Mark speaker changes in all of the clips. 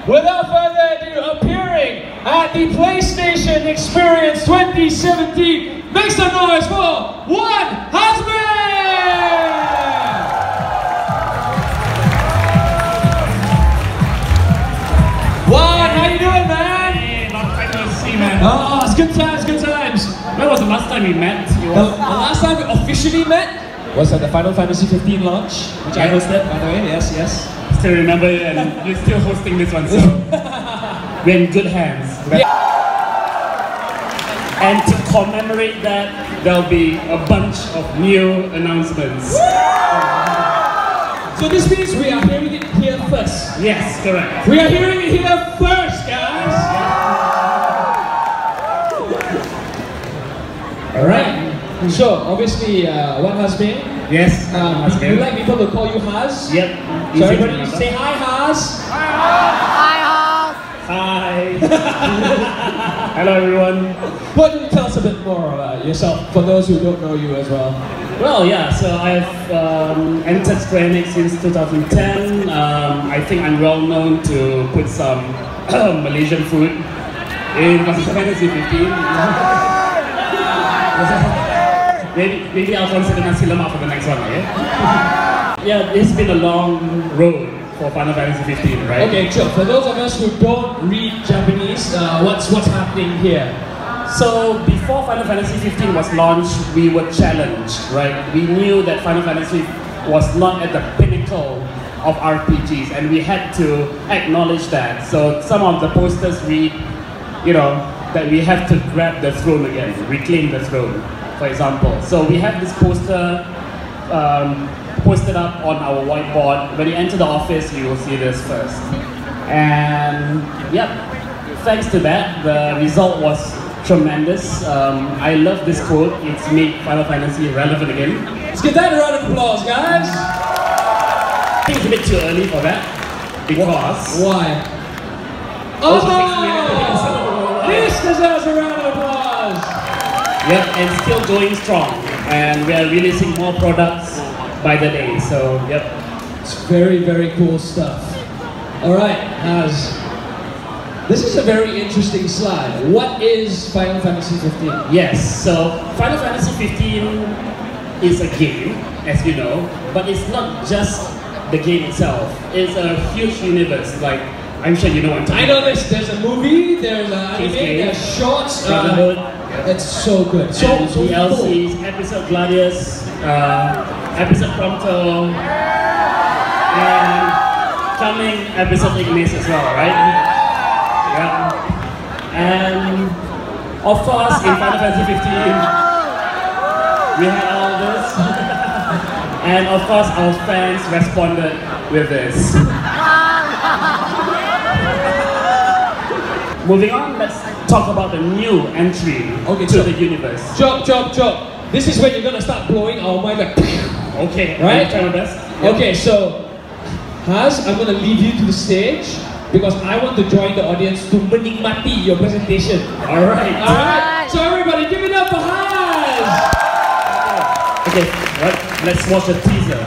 Speaker 1: without further ado, appearing at the PlayStation Experience 2017, make some noise for Wan Hazmer! Wan, how you doing, man?
Speaker 2: Hey, long time no see, man.
Speaker 1: Oh, it's good times, good times.
Speaker 2: When was the last time we met?
Speaker 1: The last time we officially met was at the Final Fantasy 15 launch, which I hosted, by the way. Yes, yes.
Speaker 2: Still remember it, and you're still hosting this one, so we're in good hands.
Speaker 1: Yeah.
Speaker 2: And to commemorate that, there'll be a bunch of new announcements.
Speaker 1: So this means we are hearing it here first.
Speaker 2: Yes, correct.
Speaker 1: We are hearing it here first, guys. All right. So obviously, Wan Hazmer.
Speaker 2: Yes.
Speaker 1: You like people to call you Haz?
Speaker 2: Yep.
Speaker 1: So everybody say hi, Haz.
Speaker 3: Hi, Haz.
Speaker 2: Hi. Hello, everyone.
Speaker 1: Why don't you tell us a bit more about yourself for those who don't know you as well?
Speaker 2: Well, yeah. So I've entered Square Enix since 2010. I think I'm well known to put some Malaysian food in Final Fantasy 15. Maybe I'll consider nasi lemak for the next one, yeah? Yeah, it's been a long road for Final Fantasy 15, right?
Speaker 1: Okay, sure. For those of us who don't read Japanese, what's happening here?
Speaker 2: So before Final Fantasy 15 was launched, we were challenged, right? We knew that Final Fantasy was not at the pinnacle of RPGs, and we had to acknowledge that. So some of the posters read, you know, that we have to grab the throne again, reclaim the throne, for example. So we have this poster posted up on our whiteboard. When you enter the office, you will see this first. And yep, thanks to that, the result was tremendous. I love this quote. It's made Final Fantasy relevant again.
Speaker 1: Let's give that a round of applause, guys.
Speaker 2: I think it's a bit too early for that, because...
Speaker 1: Why? Oh! This deserves a round of applause!
Speaker 2: Yep, and still going strong. And we are releasing more products by the day, so yep.
Speaker 1: It's very, very cool stuff. Alright, Haz. This is a very interesting slide. What is Final Fantasy 15?
Speaker 2: Yes, so Final Fantasy 15 is a game, as you know, but it's not just the game itself. It's a huge universe, like, I'm sure you know what I'm talking
Speaker 1: about. I know this. There's a movie, there's an anime, there's shorts. It's so good. So
Speaker 2: DLCs, cool. Episode Gladius, Episode Prompto, and coming Episode Ignis as well, right? Yeah. And of course, in Final Fantasy 15, we had all this. And of course, our fans responded with this. Moving on, let's talk about the new entry to the universe.
Speaker 1: Chop. This is when you're gonna start blowing our mind like.
Speaker 2: Okay,
Speaker 1: right?
Speaker 2: I'll try my best.
Speaker 1: Okay, so Haz, I'm gonna leave you to the stage because I want to join the audience to menikmati your presentation. Alright. So everybody, give it up for Haz!
Speaker 2: Okay, right, let's watch a teaser.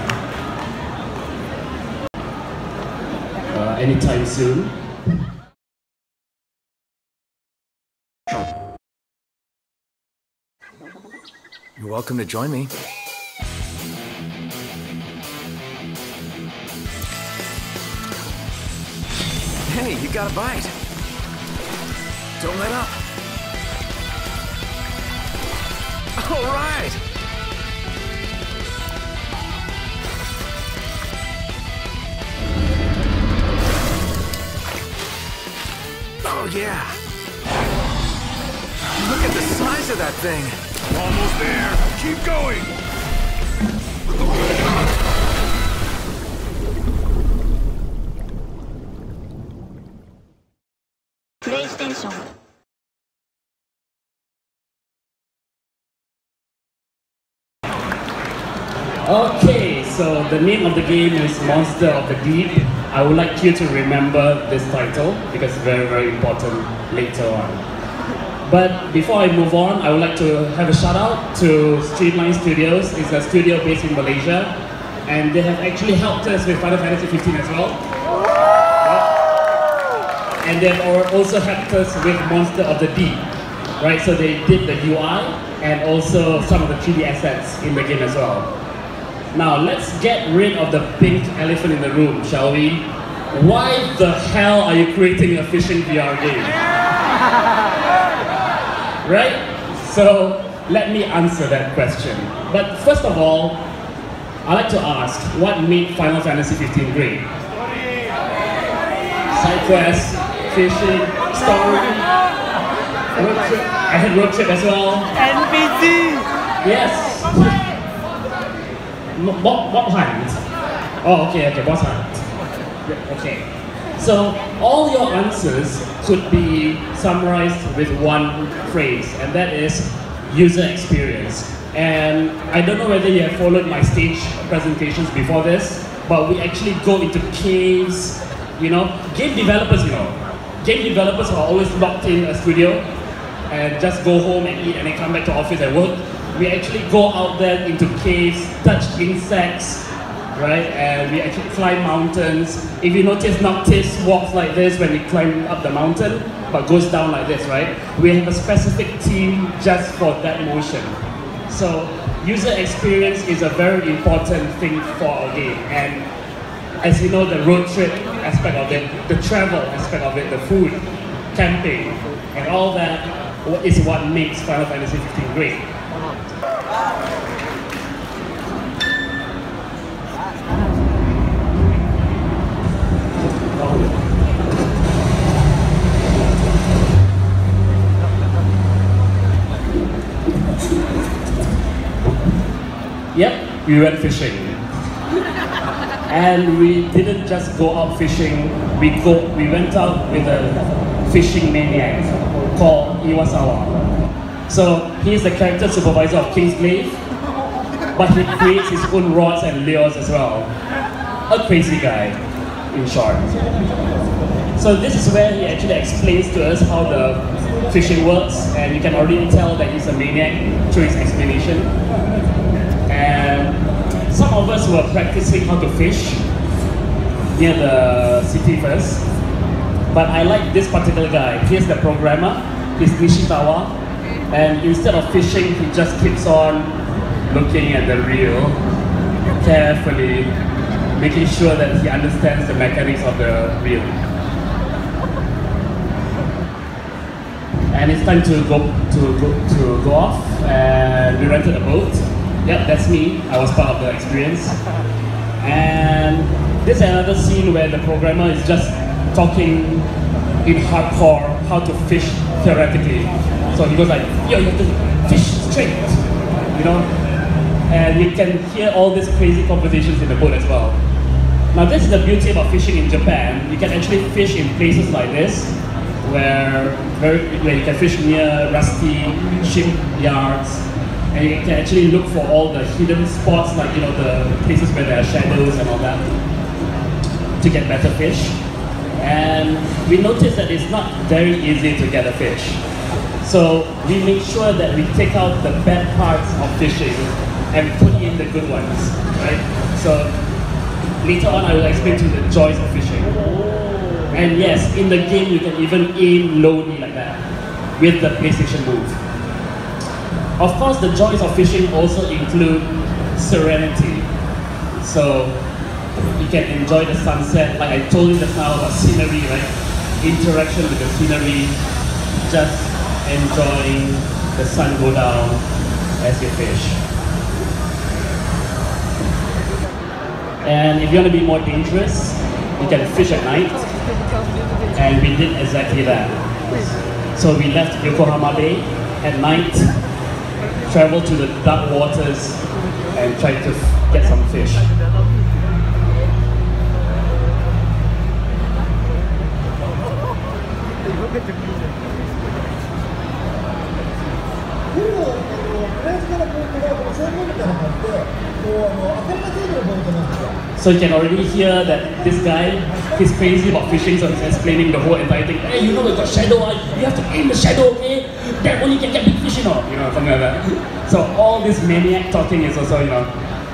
Speaker 2: Anytime soon.
Speaker 4: You're welcome to join me. Hey, you got a bite. Don't let up. All right. Oh, yeah. Look at the size of that thing.
Speaker 5: Almost there. Keep going.
Speaker 3: PlayStation.
Speaker 2: Okay, so the name of the game is Monster of the Deep. I would like you to remember this title because it's very, very important later on. But before I move on, I would like to have a shout out to Streamline Studios. It's a studio based in Malaysia, and they have actually helped us with Final Fantasy 15 as well. and they've also helped us with Monster of the Deep, right? So they did the UI and also some of the 3D assets in the game as well. Now let's get rid of the pink elephant in the room, shall we? Why the hell are you creating a fishing VR game? Right? So let me answer that question. But first of all, I'd like to ask, what made Final Fantasy 15 great? Side quests, fishing, story, road trip. I had road trip as well.
Speaker 3: NPC!
Speaker 2: Yes. Mob hunt. Oh, okay, boss hunt. Okay. So all your answers could be summarized with one phrase, and that is user experience. And I don't know whether you have followed my stage presentations before this, but we actually go into caves, you know. Game developers are always locked in a studio and just go home and eat and then come back to office and work. We actually go out there into caves, touch insects, right? And we actually climb mountains. If you notice, Noctis walks like this when we climb up the mountain, but goes down like this, right? We have a specific team just for that motion. So user experience is a very important thing for our game. And as you know, the road trip aspect of it, the travel aspect of it, the food, camping, and all that is what makes Final Fantasy 15 great. Yep, we went fishing. And we didn't just go out fishing, we went out with a fishing maniac called Iwasawa. So he's the character supervisor of Kingsglaive, but he creates his own rods and lures as well. A crazy guy, in short. So this is where he actually explains to us how the fishing works, and you can already tell that he's a maniac through his explanation. And some of us were practicing how to fish near the city first. But I like this particular guy. Here's the programmer, he's Nishikawa. And instead of fishing, he just keeps on looking at the reel carefully, making sure that he understands the mechanics of the reel. And it's time to go off, and we rented a boat. Yep, that's me. I was part of the experience. And there's another scene where the programmer is just talking in hardcore how to fish theoretically. So he goes like, yo, you have to fish straight, you know? And you can hear all these crazy conversations in the boat as well. Now this is the beauty about fishing in Japan. You can actually fish in places like this, where you can fish near rusty shipyards. And you can actually look for all the hidden spots, like, you know, the places where there are shadows and all that, to get better fish. And we noticed that it's not very easy to get a fish. So we make sure that we take out the bad parts of fishing and put in the good ones, right? So later on I will explain to you the joys of fishing. And yes, in the game you can even aim lowly like that with the PlayStation Move. Of course, the joys of fishing also include serenity. So you can enjoy the sunset, like I told you just now about scenery, right? Interaction with the scenery, just enjoying the sun go down as you fish. And if you want to be more dangerous, you can fish at night. And we did exactly that. So we left Yokohama Bay at night, traveled to the dark waters, and tried to get some fish. So you can already hear that this guy, he's crazy about fishing, so he's explaining the whole entire thing. Hey, you know we've got shadow, you have to aim the shadow, okay? That one you can get big fish, you know, something like that. So all this maniac talking is also,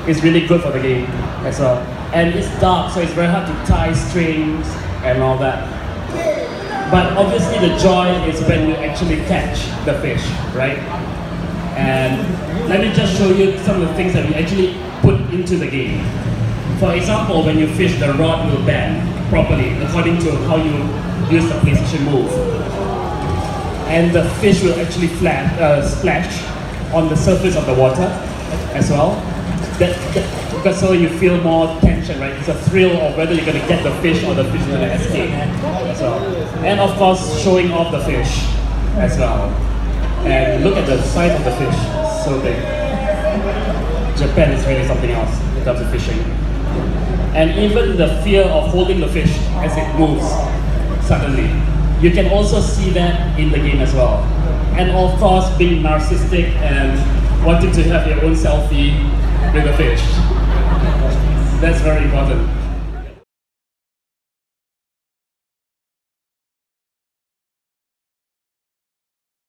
Speaker 2: is really good for the game as well. And it's dark, so it's very hard to tie strings and all that. But obviously the joy is when you actually catch the fish, right? And let me just show you some of the things that we actually put into the game. For example, when you fish, the rod will bend properly according to how you use the PlayStation move. And the fish will actually splash on the surface of the water as well. Because so you feel more tension, right? It's a thrill of whether you're going to get the fish or the fish is going to escape as well. And of course, showing off the fish as well. And look at the size of the fish, so big. Japan is really something else in terms of fishing. And even the fear of holding the fish as it moves suddenly. You can also see that in the game as well. And of course, being narcissistic and wanting to have your own selfie with a fish. That's very important.